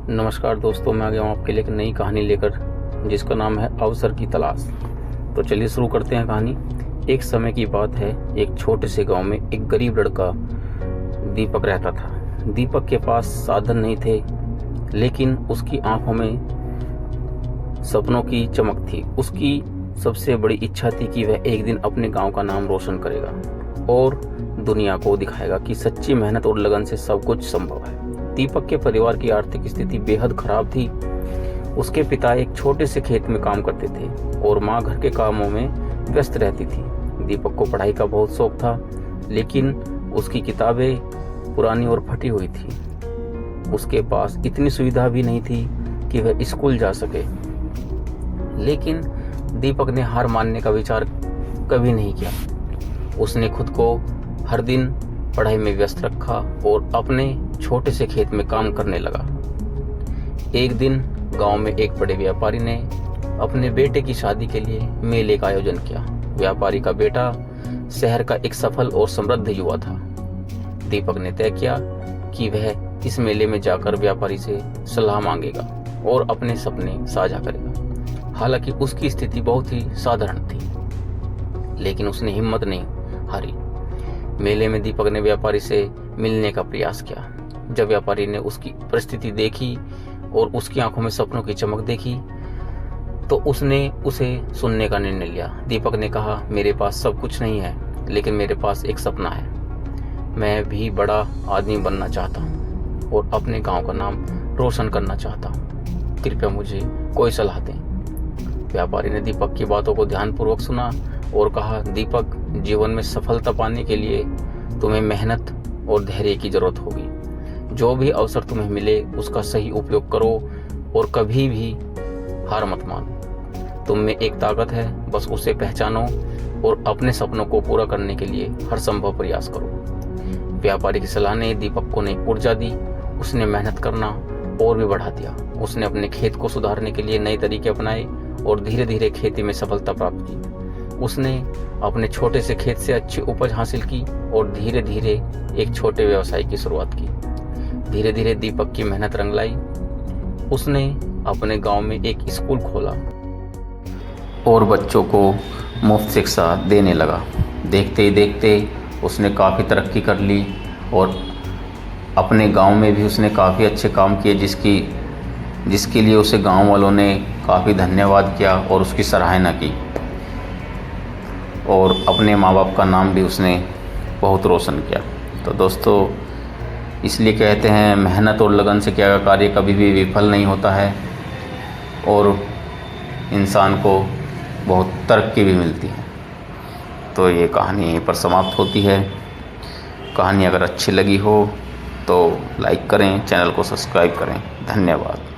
नमस्कार दोस्तों, मैं आ गया हूँ आपके लिए एक नई कहानी लेकर जिसका नाम है अवसर की तलाश। तो चलिए शुरू करते हैं कहानी। एक समय की बात है, एक छोटे से गांव में एक गरीब लड़का दीपक रहता था। दीपक के पास साधन नहीं थे, लेकिन उसकी आंखों में सपनों की चमक थी। उसकी सबसे बड़ी इच्छा थी कि वह एक दिन अपने गांव का नाम रोशन करेगा और दुनिया को दिखाएगा कि सच्ची मेहनत और लगन से सब कुछ संभव है। दीपक के परिवार की आर्थिक स्थिति बेहद खराब थी। उसके पिता एक छोटे से खेत में काम करते थे और माँ घर के कामों में व्यस्त रहती थी। दीपक को पढ़ाई का बहुत शौक था, लेकिन उसकी किताबें पुरानी और फटी हुई थी। उसके पास इतनी सुविधा भी नहीं थी कि वह स्कूल जा सके। लेकिन दीपक ने हार मानने का विचार कभी नहीं किया। उसने खुद को हर दिन पढ़ाई में व्यस्त रखा और अपने छोटे से खेत में काम करने लगा। एक दिन गांव में एक बड़े व्यापारी ने अपने बेटे की शादी के लिए मेले का आयोजन किया। व्यापारी का बेटा शहर का एक सफल और समृद्ध युवा था। दीपक ने तय किया कि वह इस मेले में जाकर व्यापारी से सलाह मांगेगा और अपने सपने साझा करेगा। हालांकि उसकी स्थिति बहुत ही साधारण थी, लेकिन उसने हिम्मत नहीं हारी। मेले में दीपक ने व्यापारी से मिलने का प्रयास किया। जब व्यापारी ने उसकी परिस्थिति देखी और उसकी आंखों में सपनों की चमक देखी, तो उसने उसे सुनने का निर्णय लिया। दीपक ने कहा, मेरे पास सब कुछ नहीं है, लेकिन मेरे पास एक सपना है। मैं भी बड़ा आदमी बनना चाहता हूँ और अपने गांव का नाम रोशन करना चाहता हूँ। कृपया मुझे कोई सलाह दें। व्यापारी ने दीपक की बातों को ध्यानपूर्वक सुना और कहा, दीपक, जीवन में सफलता पाने के लिए तुम्हें मेहनत और धैर्य की जरूरत होगी। जो भी अवसर तुम्हें मिले उसका सही उपयोग करो और कभी भी हार मत मानो। तुम में एक ताकत है, बस उसे पहचानो और अपने सपनों को पूरा करने के लिए हर संभव प्रयास करो। व्यापारी की सलाह ने दीपक को नई ऊर्जा दी। उसने मेहनत करना और भी बढ़ा दिया। उसने अपने खेत को सुधारने के लिए नए तरीके अपनाए और धीरे धीरे खेती में सफलता प्राप्त की। उसने अपने छोटे से खेत से अच्छी उपज हासिल की और धीरे धीरे एक छोटे व्यवसाय की शुरुआत की। धीरे धीरे दीपक की मेहनत रंग लाई। उसने अपने गांव में एक स्कूल खोला और बच्चों को मुफ्त शिक्षा देने लगा। देखते ही देखते उसने काफ़ी तरक्की कर ली और अपने गांव में भी उसने काफ़ी अच्छे काम किए, जिसके लिए उसे गांव वालों ने काफ़ी धन्यवाद किया और उसकी सराहना की। और अपने माँ बाप का नाम भी उसने बहुत रोशन किया। तो दोस्तों, इसलिए कहते हैं, मेहनत और लगन से किया गया कार्य कभी भी विफल नहीं होता है और इंसान को बहुत तरक्की भी मिलती है। तो ये कहानी यहीं पर समाप्त होती है। कहानी अगर अच्छी लगी हो तो लाइक करें, चैनल को सब्सक्राइब करें। धन्यवाद।